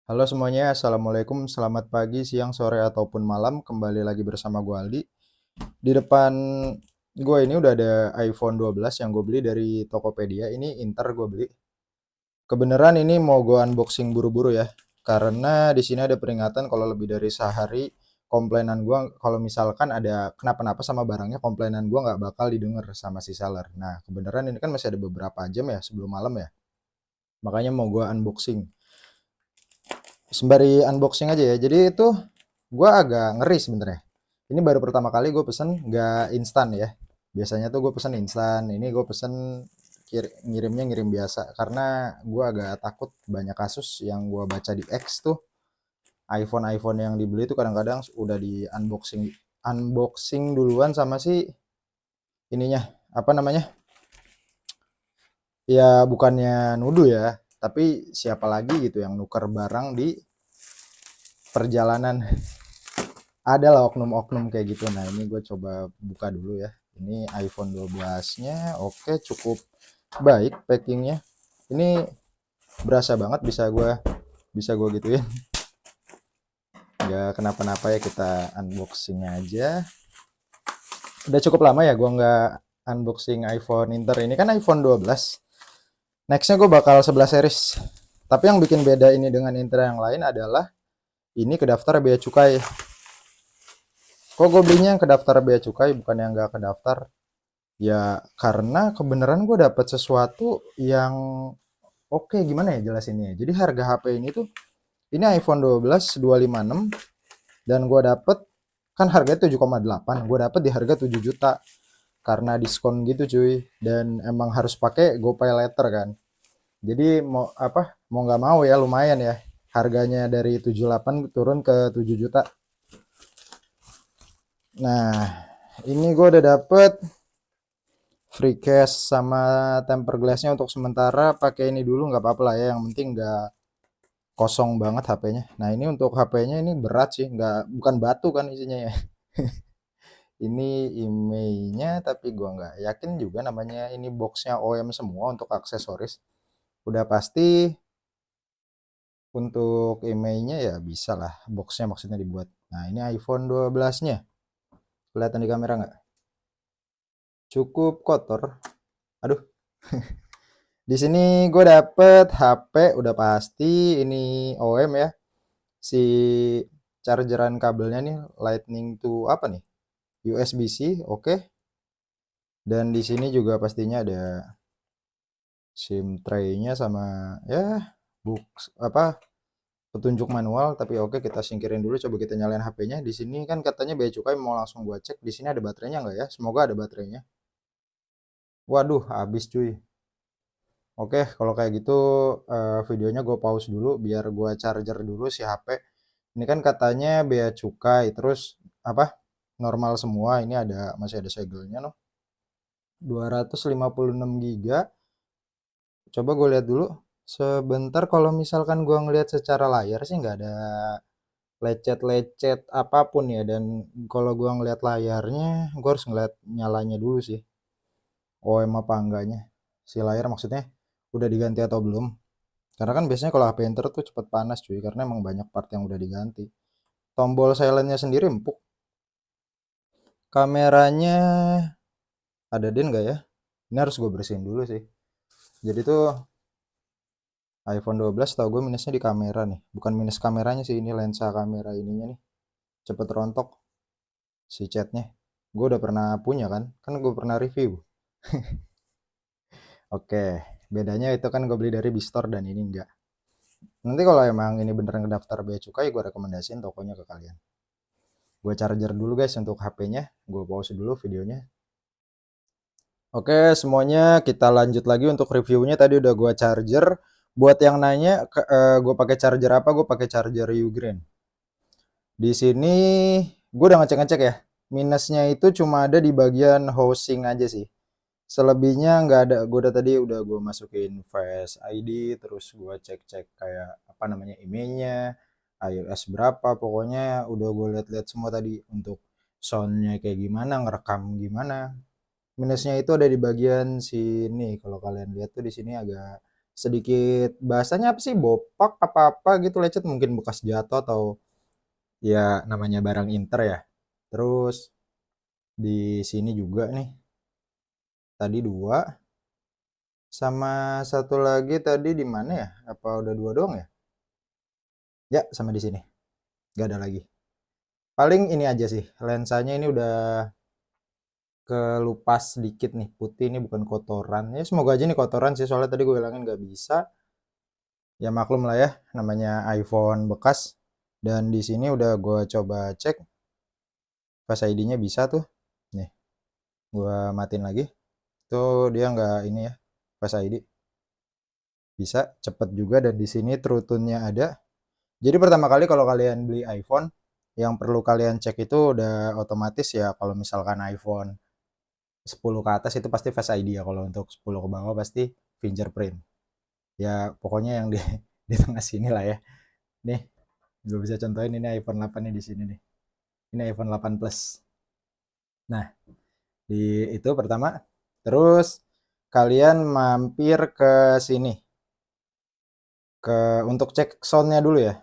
Halo semuanya, Assalamualaikum, selamat pagi, siang, sore, ataupun malam. Kembali lagi bersama gue Aldi. Di depan gue ini udah ada iPhone 12 yang gue beli dari Tokopedia. Ini Inter gue beli. Kebenaran ini mau gue unboxing buru-buru ya. Karena di sini ada peringatan kalau lebih dari sehari komplainan gue kalau misalkan ada kenapa-napa sama barangnya, komplainan gue nggak bakal didengar sama si seller. Nah, kebenaran ini kan masih ada beberapa jam ya sebelum malam ya. Makanya mau gue unboxing. Sembari unboxing aja ya. Jadi itu gue agak ngeri sebenarnya. Ini baru pertama kali gue pesen nggak instan ya. Biasanya tuh gue pesen instan. Ini gue pesen ngirimnya ngirim biasa. Karena gue agak takut banyak kasus yang gue baca di X tuh. iPhone yang dibeli tuh kadang-kadang udah di unboxing unboxing duluan sama si ininya apa namanya, ya bukannya nuduh ya, tapi siapa lagi gitu yang nuker barang di perjalanan. Ada lah oknum-oknum kayak gitu. Nah, ini gue coba buka dulu ya. Ini iPhone 12-nya. Oke, cukup baik packingnya. Ini berasa banget bisa gue gituin. Nggak kenapa-napa ya, kita unboxing aja. Udah cukup lama ya gue nggak unboxing iPhone Inter. Ini kan iPhone 12. Nextnya gue bakal 11 series. Tapi yang bikin beda ini dengan Inter yang lain adalah ini kedaftar bea cukai. Kok gue belinya yang kedaftar bea cukai bukan yang nggak kedaftar? Ya karena kebenaran gue dapet sesuatu yang oke, gimana ya jelasinnya. Jadi harga HP ini tuh, ini iPhone 12 256 dan gue dapet, kan harganya 7,8, gue dapet di harga 7 juta karena diskon gitu cuy. Dan emang harus pakai GoPay Later kan. Jadi mau apa? Mau nggak mau ya lumayan ya. Harganya dari 78 turun ke 7 juta. Nah, ini gue udah dapet free case sama temper glassnya untuk sementara. Pakai ini dulu nggak apa-apa lah ya, yang penting nggak kosong banget HP-nya. Nah, ini untuk HP-nya ini berat sih, nggak, bukan batu kan isinya ya. Ini emailnya, tapi gua nggak yakin juga namanya, ini boxnya OEM semua untuk aksesoris. Udah pasti untuk emailnya ya bisa lah, boxnya maksudnya dibuat. Nah, ini iPhone 12-nya, kelihatan di kamera nggak? Cukup kotor. Aduh. Di sini gue dapet HP udah pasti ini OEM ya. Si chargeran kabelnya nih Lightning to apa nih? USB-C, oke. Dan di sini juga pastinya ada SIM tray-nya sama ya books apa petunjuk manual, tapi oke kita singkirin dulu, coba kita nyalain HP-nya. Di sini kan katanya bea cukai, mau langsung gua cek di sini ada baterainya nggak ya? Semoga ada baterainya. Waduh, habis cuy. Oke, kalau kayak gitu videonya gue pause dulu biar gue charger dulu si HP. Ini kan katanya bea cukai, terus apa? Normal semua. Ini ada, masih ada segelnya noh. 256 giga. Coba gue lihat dulu. Sebentar, kalau misalkan gue ngelihat secara layar sih nggak ada lecet-lecet apapun ya. Dan kalau gue ngelihat layarnya, gue harus ngeliat nyalanya dulu sih. OM apa enggaknya? Si layar maksudnya udah diganti atau belum? Karena kan biasanya kalau HP Inter tuh cepet panas cuy, karena emang banyak part yang udah diganti. Tombol silentnya sendiri empuk. Kameranya ada den nggak ya? Ini harus gue bersihin dulu sih. Jadi tuh iPhone 12 tau gue minusnya di kamera nih. Bukan minus kameranya sih, ini lensa kamera ininya nih. Cepet rontok si catnya. Gue udah pernah punya kan? Kan gue pernah review. Oke, bedanya itu kan gue beli dari Bistore dan ini enggak. Nanti kalau emang ini beneran ngedaftar bea cukai, gue rekomendasiin tokonya ke kalian. Gue charger dulu guys untuk HP-nya. Gue pause dulu videonya. Oke, semuanya kita lanjut lagi untuk reviewnya. Tadi udah gue charger. Buat yang nanya, gue pakai charger apa? Gue pakai charger Ugreen. Di sini gue udah ngecek-ngecek ya. Minusnya itu cuma ada di bagian housing aja sih. Selebihnya nggak ada. Gue udah tadi udah gue masukin Face ID, terus gue cek-cek kayak apa namanya emailnya, iOS berapa, pokoknya udah gue lihat-lihat semua tadi untuk soundnya kayak gimana, ngerekam gimana. Minusnya itu ada di bagian sini. Kalau kalian lihat tuh di sini agak sedikit bahasanya apa sih, bopak apa-apa gitu, lecet, mungkin bekas jatuh atau ya namanya barang Inter ya. Terus di sini juga nih, tadi dua, sama satu lagi tadi di mana ya? Apa udah dua doang ya? Ya, sama di sini. Nggak ada lagi. Paling ini aja sih, lensanya ini udah kelupas sedikit nih, putih, ini bukan kotoran. Ya semoga aja nih kotoran sih, soalnya tadi gue bilangin nggak bisa. Ya maklum lah ya, namanya iPhone bekas. Dan di sini udah gue coba cek, Face ID-nya bisa tuh. Nih, gue matiin lagi. Tuh dia nggak ini ya, Face ID. Bisa, cepet juga, dan di sini True Tune-nya ada. Jadi pertama kali kalau kalian beli iPhone, yang perlu kalian cek itu udah otomatis ya, kalau misalkan iPhone 10 ke atas itu pasti Face ID ya, kalau untuk 10 ke bawah pasti fingerprint. Ya pokoknya yang di di tengah sini lah ya. Nih, gue bisa contohin, ini iPhone 8 nih di sini nih. Ini iPhone 8 Plus. Nah, di itu pertama. Terus kalian mampir ke sini untuk cek soundnya dulu ya.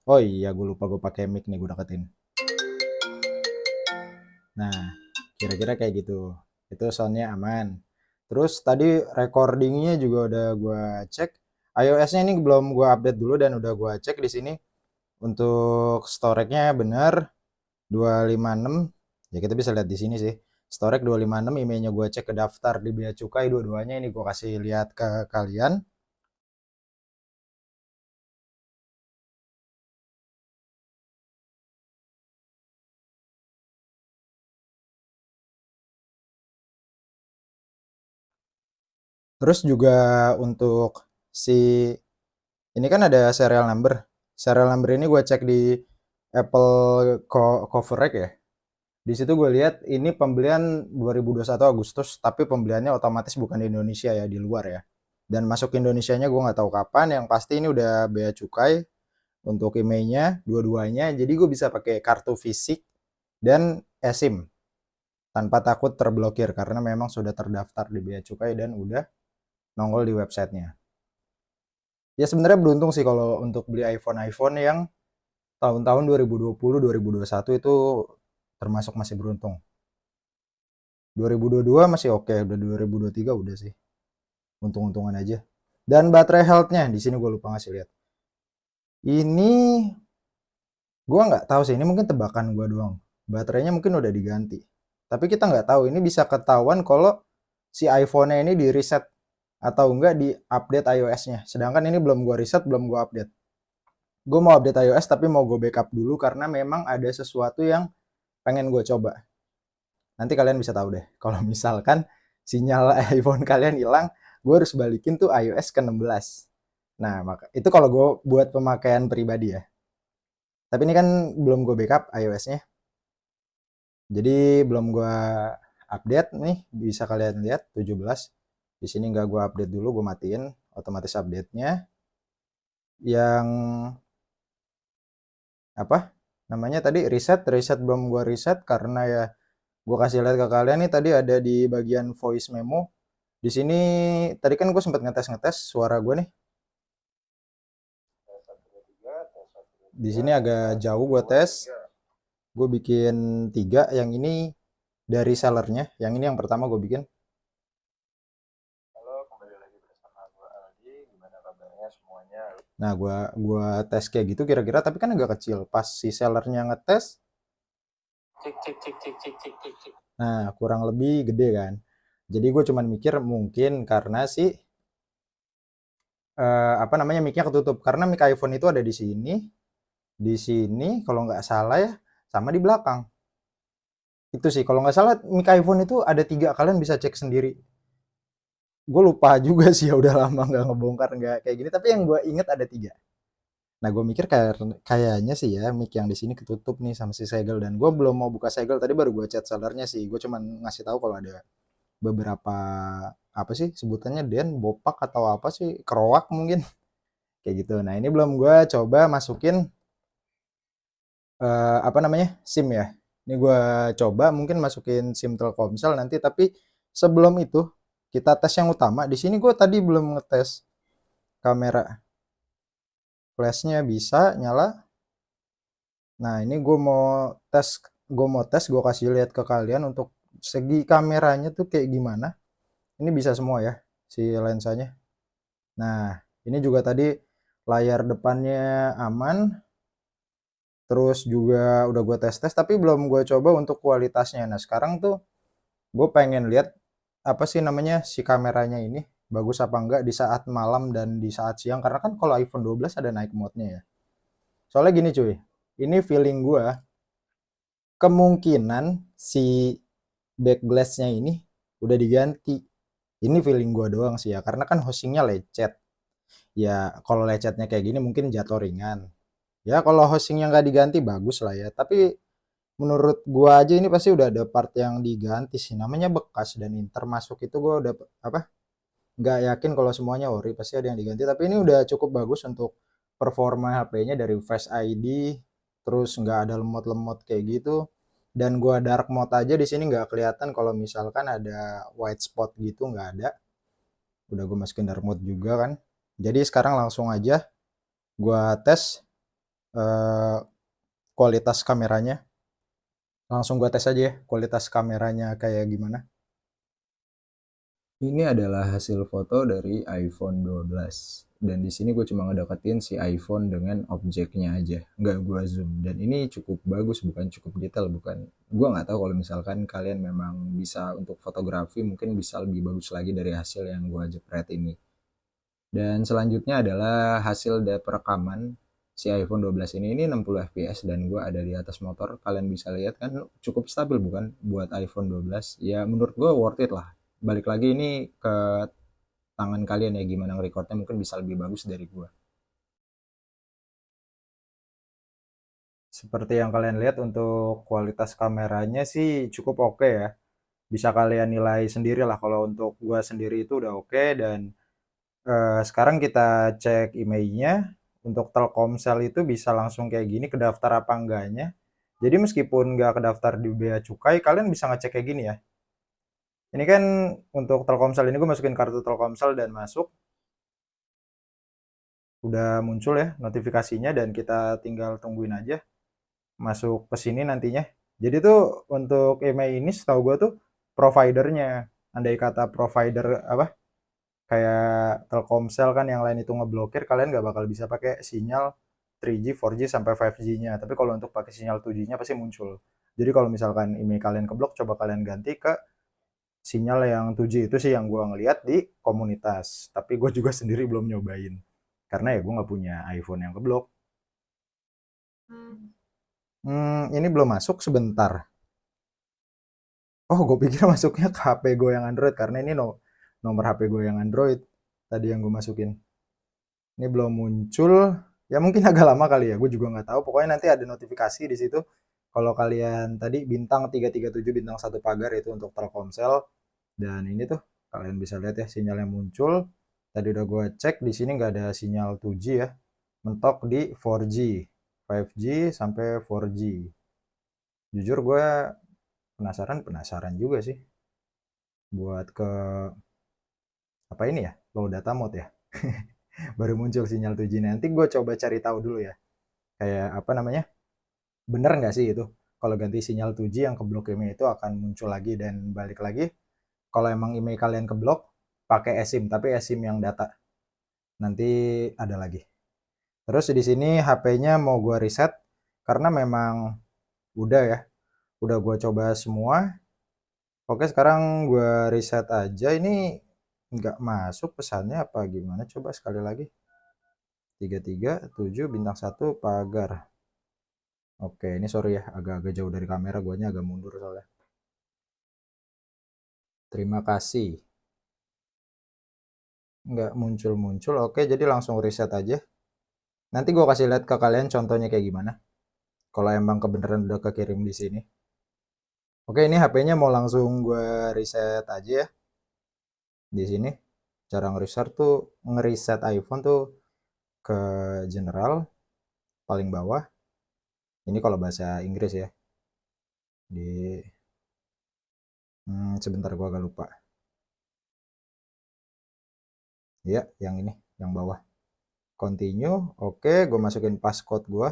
Oh iya, gue lupa gue pakai mic nih, gue deketin. Nah, kira-kira kayak gitu. Itu soundnya aman. Terus tadi recordingnya juga udah gue cek. iOS-nya ini belum gue update dulu, dan udah gue cek di sini untuk storage-nya bener 256. Ya kita bisa lihat di sini sih. Storage 256, emailnya gue cek ke daftar di bea cukai, dua-duanya ini gue kasih lihat ke kalian. Terus juga untuk si ini kan ada serial number. Serial number ini gue cek di Apple Cover Rack ya. Di situ gue lihat ini pembelian 2021 Agustus, tapi pembeliannya otomatis bukan di Indonesia ya, di luar ya. Dan masuk ke Indonesianya gue nggak tahu kapan. Yang pasti ini udah bea cukai untuk emailnya dua-duanya. Jadi gue bisa pakai kartu fisik dan eSIM tanpa takut terblokir karena memang sudah terdaftar di bea cukai dan udah nongol di websitenya. Ya sebenarnya beruntung sih kalau untuk beli iPhone yang tahun-tahun 2020, 2021 itu termasuk masih beruntung. 2022 masih oke, udah 2023 udah sih. Untung-untungan aja. Dan baterai health-nya di sini gue lupa ngasih lihat. Ini gue nggak tahu sih, ini mungkin tebakan gue doang. Baterainya mungkin udah diganti. Tapi kita nggak tahu, ini bisa ketahuan kalau si iPhone-nya ini di reset atau enggak di update iOS-nya. Sedangkan ini belum gue reset, belum gue update. Gue mau update iOS tapi mau gue backup dulu karena memang ada sesuatu yang pengen gue coba. Nanti kalian bisa tahu deh. Kalau misalkan sinyal iPhone kalian hilang, gue harus balikin tuh iOS ke 16. Nah, maka itu kalau gue buat pemakaian pribadi ya. Tapi ini kan belum gue backup iOS-nya. Jadi belum gue update nih, bisa kalian lihat 17. Di sini nggak gue update dulu, gue matiin otomatis update-nya. Yang apa namanya tadi, reset belum gue reset karena ya gue kasih lihat ke kalian nih, tadi ada di bagian voice memo. Di sini tadi kan gue sempat ngetes suara gue nih. Di sini agak jauh gue tes. Gue bikin 3, yang ini dari sellernya, yang ini yang pertama gue bikin. Halo, kembali lagi bersama gue Aldi. Gimana kabarnya semuanya? Nah, gue tes kayak gitu kira-kira, tapi kan agak kecil. Pas si sellernya ngetes, nah kurang lebih gede kan. Jadi gue cuman mikir mungkin karena si apa namanya, mic-nya ketutup, karena mic iPhone itu ada di sini kalau nggak salah ya, sama di belakang. Itu sih kalau nggak salah mic iPhone itu ada 3, kalian bisa cek sendiri. Gue lupa juga sih ya, udah lama nggak ngebongkar nggak kayak gini, tapi yang gue inget ada 3. Nah gue mikir kayaknya sih ya mic yang di sini ketutup nih sama si segel, dan gue belum mau buka segel, tadi baru gue chat sellernya sih, gue cuman ngasih tahu kalau ada beberapa apa sih sebutannya, den bopak atau apa sih, keroak mungkin, kayak gitu. Nah ini belum gue coba masukin apa namanya, SIM ya. Ini gue coba mungkin masukin SIM Telkomsel nanti, tapi sebelum itu kita tes yang utama. Di sini gue tadi belum ngetes kamera flashnya bisa nyala. Nah, ini gue mau tes, gue kasih lihat ke kalian untuk segi kameranya tuh kayak gimana. Ini bisa semua ya si lensanya. Nah, ini juga tadi layar depannya aman, terus juga udah gue tes-tes tapi belum gue coba untuk kualitasnya. Nah, sekarang tuh gue pengen lihat apa sih namanya si kameranya ini bagus apa enggak di saat malam dan di saat siang, karena kan kalau iPhone 12 ada night mode-nya ya. Soalnya gini cuy, ini feeling gue kemungkinan si back glass-nya ini udah diganti. Ini feeling gue doang sih ya, karena kan housingnya lecet. Ya kalau lecetnya kayak gini mungkin jatuh ringan. Ya kalau housingnya nggak diganti bagus lah ya. Tapi menurut gua aja ini pasti udah ada part yang diganti sih. Namanya bekas dan termasuk itu gua udah apa? Nggak yakin kalau semuanya ori, pasti ada yang diganti. Tapi ini udah cukup bagus untuk performa HP-nya dari Face ID, terus nggak ada lemot-lemot kayak gitu. Dan gua dark mode aja di sini nggak kelihatan kalau misalkan ada white spot gitu, nggak ada. Udah gue masukin dark mode juga kan. Jadi sekarang langsung aja gua tes eh, kualitas kameranya. Langsung gua tes aja ya kualitas kameranya kayak gimana. Ini adalah hasil foto dari iPhone 12. Dan di sini gue cuma ngedeketin si iPhone dengan objeknya aja, nggak gue zoom. Dan ini cukup bagus, bukan cukup detail, bukan. Gue nggak tahu kalau misalkan kalian memang bisa untuk fotografi, mungkin bisa lebih bagus lagi dari hasil yang gue jepret ini. Dan selanjutnya adalah hasil dari perekaman si iPhone 12 ini 60 fps dan gue ada di atas motor. Kalian bisa lihat kan cukup stabil bukan buat iPhone 12. Ya menurut gue worth it lah. Balik lagi ini ke tangan kalian ya gimana nge-recordnya, mungkin bisa lebih bagus dari gue. Seperti yang kalian lihat untuk kualitas kameranya sih cukup oke ya. Bisa kalian nilai sendiri lah, kalau untuk gua sendiri itu udah oke. Dan sekarang kita cek emailnya. Untuk Telkomsel itu bisa langsung kayak gini, kedaftar apa enggaknya. Jadi meskipun nggak kedaftar di Bea Cukai, kalian bisa ngecek kayak gini ya. Ini kan untuk Telkomsel ini gue masukin kartu Telkomsel dan masuk. Udah muncul ya notifikasinya dan kita tinggal tungguin aja masuk ke sini nantinya. Jadi tuh untuk email ini setahu gue tuh providernya. Andai kata provider apa kayak Telkomsel kan yang lain itu ngeblokir, kalian nggak bakal bisa pakai sinyal 3G, 4G sampai 5G-nya. Tapi kalau untuk pakai sinyal 2G-nya pasti muncul. Jadi kalau misalkan email kalian keblok, coba kalian ganti ke sinyal yang 2G. Itu sih yang gue ngeliat di komunitas. Tapi gue juga sendiri belum nyobain. Karena ya gue nggak punya iPhone yang keblok. Ini belum masuk sebentar. Oh, gue pikir masuknya ke HP gue yang Android karena ini nomor HP gue yang Android tadi yang gue masukin. Ini belum muncul. Ya mungkin agak lama kali ya. Gue juga nggak tahu. Pokoknya nanti ada notifikasi di situ. Kalau kalian tadi bintang 337 bintang satu pagar itu untuk Telkomsel. Dan ini tuh kalian bisa lihat ya sinyalnya muncul. Tadi udah gue cek di sini nggak ada sinyal 2G ya. Mentok di 4G, 5G sampai 4G. Jujur gue penasaran juga sih buat ke apa ini ya, low data mode ya. Baru muncul sinyal 2G. Nanti gue coba cari tahu dulu ya, kayak apa namanya, bener nggak sih itu kalau ganti sinyal 2G yang keblok email itu akan muncul lagi. Dan balik lagi, kalau emang email kalian keblok pakai eSIM, tapi eSIM yang data nanti ada lagi. Terus di sini HP-nya mau gue reset karena memang udah ya, udah gue coba semua. Oke, sekarang gue reset aja. Ini nggak masuk pesannya apa gimana? Coba sekali lagi. 337 bintang satu pagar. Oke, ini sorry ya, agak-agak jauh dari kamera. Guanya agak mundur soalnya. Terima kasih. Nggak muncul-muncul. Oke, jadi langsung reset aja. Nanti gue kasih lihat ke kalian contohnya kayak gimana. Kalau emang kebenaran udah kekirim di sini. Oke, ini HP-nya mau langsung gue reset aja ya. Di sini cara ngereset tuh, ngereset iPhone tuh ke general paling bawah. Ini kalau bahasa Inggris ya. Di sebentar gua agak lupa. Ya, yang ini, yang bawah. Continue. Oke, gue masukin passcode gue.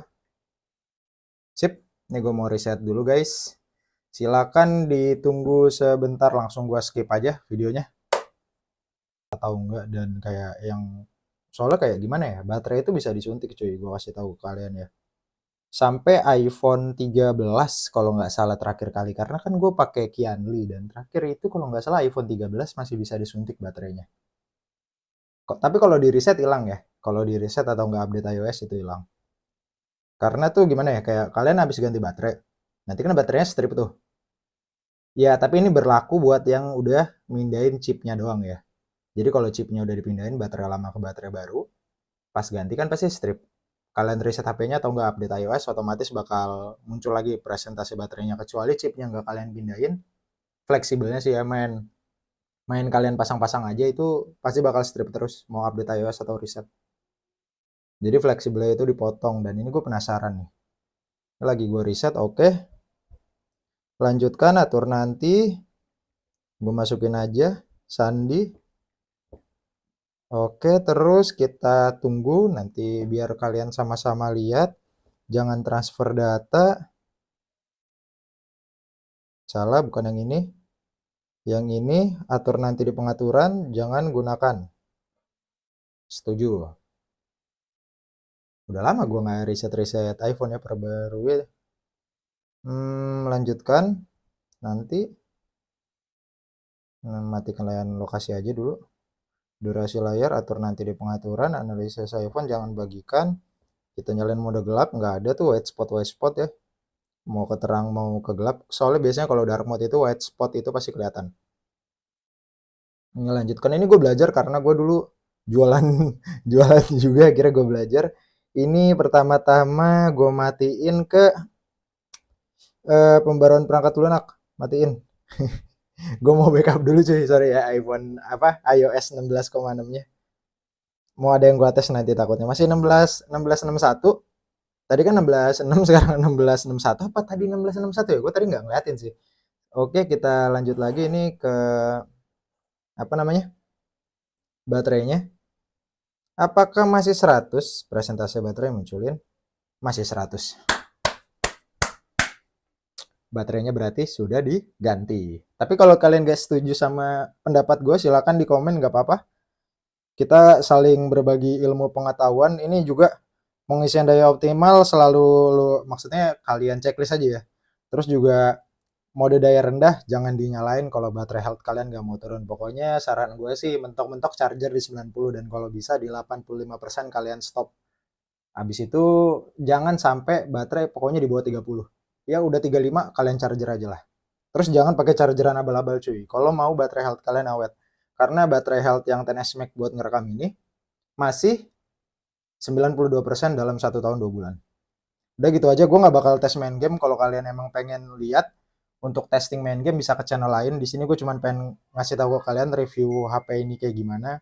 Sip. Ini gue mau reset dulu guys. Silakan ditunggu sebentar, langsung gue skip aja videonya. Tahu enggak, dan kayak yang soalnya kayak gimana ya, baterai itu bisa disuntik cuy, gue kasih tahu ke kalian ya. Sampai iPhone 13 kalau nggak salah terakhir kali, karena kan gue pakai Qianli dan terakhir itu kalau nggak salah iPhone 13 masih bisa disuntik baterainya. Tapi kalau di reset hilang ya, kalau di reset atau nggak update iOS itu hilang. Karena tuh gimana ya, kayak kalian habis ganti baterai, nanti kan baterainya strip tuh. Ya, tapi ini berlaku buat yang udah mindahin chipnya doang ya. Jadi kalau chipnya udah dipindahin baterai lama ke baterai baru, pas ganti kan pasti strip. Kalian reset HP-nya atau nggak update iOS, otomatis bakal muncul lagi presentasi baterainya. Kecuali chipnya nggak kalian pindahin, fleksibelnya sih ya, main kalian pasang-pasang aja itu pasti bakal strip terus, mau update iOS atau reset. Jadi fleksibelnya itu dipotong, dan ini gue penasaran nih. Lagi gue reset, oke. Lanjutkan, atur nanti. Gue masukin aja, sandi. Oke, terus kita tunggu nanti biar kalian sama-sama lihat. Jangan transfer data. Salah, bukan yang ini. Yang ini, atur nanti di pengaturan, jangan gunakan. Setuju. Udah lama gue nggak reset-reset iPhone ya, perbarui. Lanjutkan. Nanti matikan layar lokasi aja dulu. Durasi layar, atur nanti di pengaturan. Analisis iPhone, jangan bagikan. Kita nyalain mode gelap, nggak ada tuh white spot ya. Mau ke terang, mau ke gelap. Soalnya biasanya kalau dark mode itu white spot itu pasti kelihatan. Ini lanjutkan, ini gue belajar karena gue dulu jualan jualan juga, akhirnya gue belajar. Ini pertama-tama gue matiin ke pembaruan perangkat lunak, matiin. Gue mau backup dulu cuy, sorry ya, iPhone apa iOS 16,6-nya. Mau ada yang gue tes nanti takutnya. Masih 16.61. Tadi kan 16.6, sekarang 16.61. Apa tadi 16.61 ya? Gue tadi nggak ngeliatin sih. Oke, kita lanjut lagi ini ke apa namanya? Baterainya. Apakah masih 100? Presentasi baterai munculin. Masih 100. Baterainya berarti sudah diganti. Tapi kalau kalian gak setuju sama pendapat gue, silakan di komen, gak apa-apa. Kita saling berbagi ilmu pengetahuan. Ini juga pengisian daya optimal selalu maksudnya kalian checklist aja ya. Terus juga mode daya rendah jangan dinyalain kalau baterai health kalian gak mau turun. Pokoknya saran gue sih mentok-mentok charger di 90, dan kalau bisa di 85% kalian stop. Habis itu jangan sampai baterai pokoknya di bawah 30. Ya udah 35 kalian charger aja lah. Terus jangan pakai chargeran abal-abal cuy. Kalau mau baterai health kalian awet. Karena baterai health yang 10S Max buat ngerekam ini masih 92% dalam 1 tahun 2 bulan. Udah gitu aja, gue nggak bakal tes main game. Kalau kalian emang pengen lihat untuk testing main game bisa ke channel lain. Di sini gue cuma pengen ngasih tahu ke kalian review HP ini kayak gimana.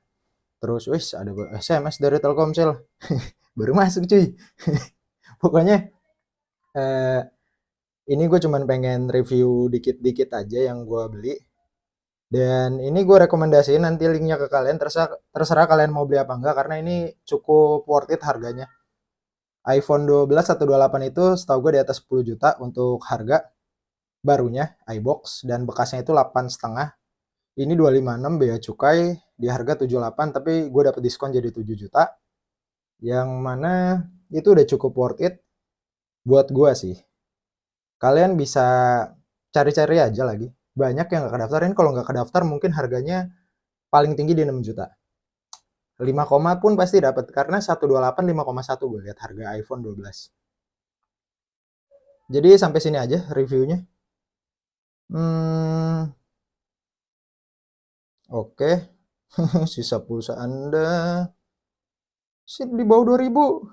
Terus wis ada SMS dari Telkomsel. Baru masuk cuy. Pokoknya eh, ini gue cuma pengen review dikit-dikit aja yang gue beli. Dan ini gue rekomendasiin nanti linknya ke kalian. Terserah kalian mau beli apa enggak, karena ini cukup worth it harganya. iPhone 12 atau 28 itu setahu gue di atas 10 juta untuk harga barunya iBox, dan bekasnya itu 8,5. Ini 256 bea cukai di harga 78, tapi gue dapet diskon jadi 7 juta. Yang mana itu udah cukup worth it buat gue sih. Kalian bisa cari-cari aja lagi. Banyak yang nggak kedaftarin. Kalau nggak kedaftar mungkin harganya paling tinggi di 6 juta. 5 koma pun pasti dapat, karena 128 5,1 gue lihat harga iPhone 12. Jadi sampai sini aja reviewnya. Oke. Sisa pulsa Anda sih di bawah 2000.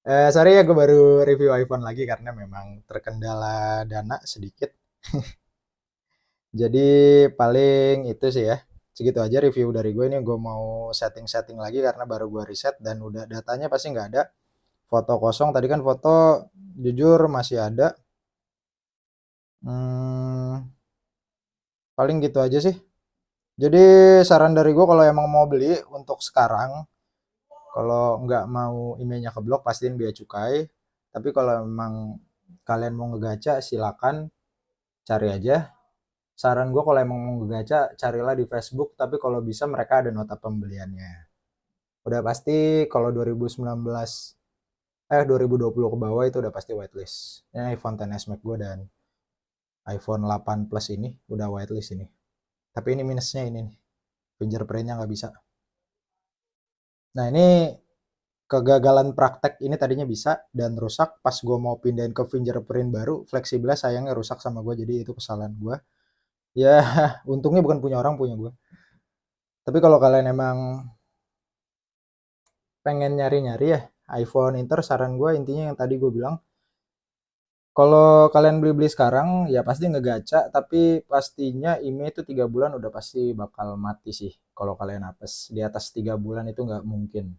Sorry ya, gue baru review iPhone lagi karena memang terkendala dana sedikit. Jadi paling itu sih ya. Segitu aja review dari gue. Ini gue mau setting-setting lagi karena baru gue riset dan udah datanya pasti nggak ada. Foto kosong. Tadi kan foto jujur masih ada. Paling gitu aja sih. Jadi saran dari gue kalau emang mau beli untuk sekarang, kalau nggak mau emailnya keblok pastiin bea cukai. Tapi kalau emang kalian mau ngegaca silakan cari aja. Saran gue kalau emang mau ngegaca carilah di Facebook, tapi kalau bisa mereka ada nota pembeliannya. Udah pasti kalau 2019 2020 ke bawah itu udah pasti whitelist. Ini iPhone XS Max gue dan iPhone 8 Plus ini udah whitelist ini. Tapi ini minusnya ini nih, fingerprintnya nggak bisa. Nah ini kegagalan praktek ini tadinya bisa dan rusak pas gue mau pindahin ke fingerprint baru, fleksibelnya sayangnya rusak sama gue, jadi itu kesalahan gue. Ya untungnya bukan punya orang, punya gue. Tapi kalau kalian emang pengen nyari-nyari ya iPhone Inter, saran gue intinya yang tadi gue bilang, kalau kalian beli-beli sekarang ya pasti ngegaca, tapi pastinya IMEI itu 3 bulan udah pasti bakal mati sih. Kalau kalian apes di atas 3 bulan itu nggak mungkin.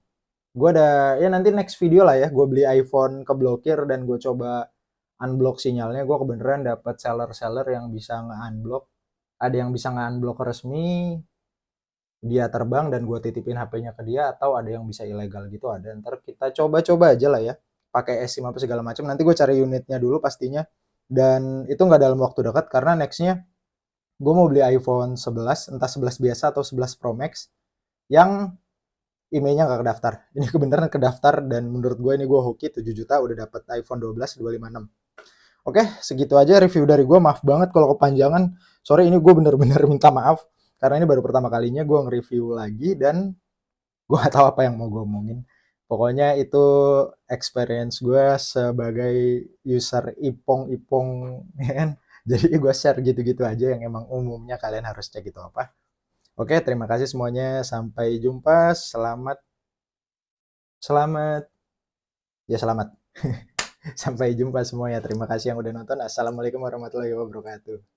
Gue ada ya nanti next video lah ya, gue beli iPhone keblokir dan gue coba unblock sinyalnya. Gue kebeneran dapat seller-seller yang bisa nge-unblock, ada yang bisa nge-unblock resmi, dia terbang dan gue titipin HP-nya ke dia, atau ada yang bisa ilegal gitu ada. Ntar kita coba-coba aja lah ya, pakai eSIM apa segala macam. Nanti gue cari unitnya dulu pastinya, dan itu nggak dalam waktu dekat karena nextnya gue mau beli iPhone 11, entah 11 biasa atau 11 Pro Max yang emailnya nggak kedaftar. Ini kebenaran kedaftar dan menurut gue ini gue hoki 7 juta udah dapat iPhone 12 256. Oke, segitu aja review dari gue. Maaf banget kalau kepanjangan. Sorry, ini gue bener-bener minta maaf karena ini baru pertama kalinya gue nge-review lagi dan gue gak tahu apa yang mau gue omongin. Pokoknya itu experience gue sebagai user ipong-ipong ya kan. Jadi gue share gitu-gitu aja yang emang umumnya kalian harus cek itu apa. Oke, terima kasih semuanya. Sampai jumpa. Selamat, selamat, ya selamat. Sampai jumpa semuanya. Terima kasih yang udah nonton. Assalamualaikum warahmatullahi wabarakatuh.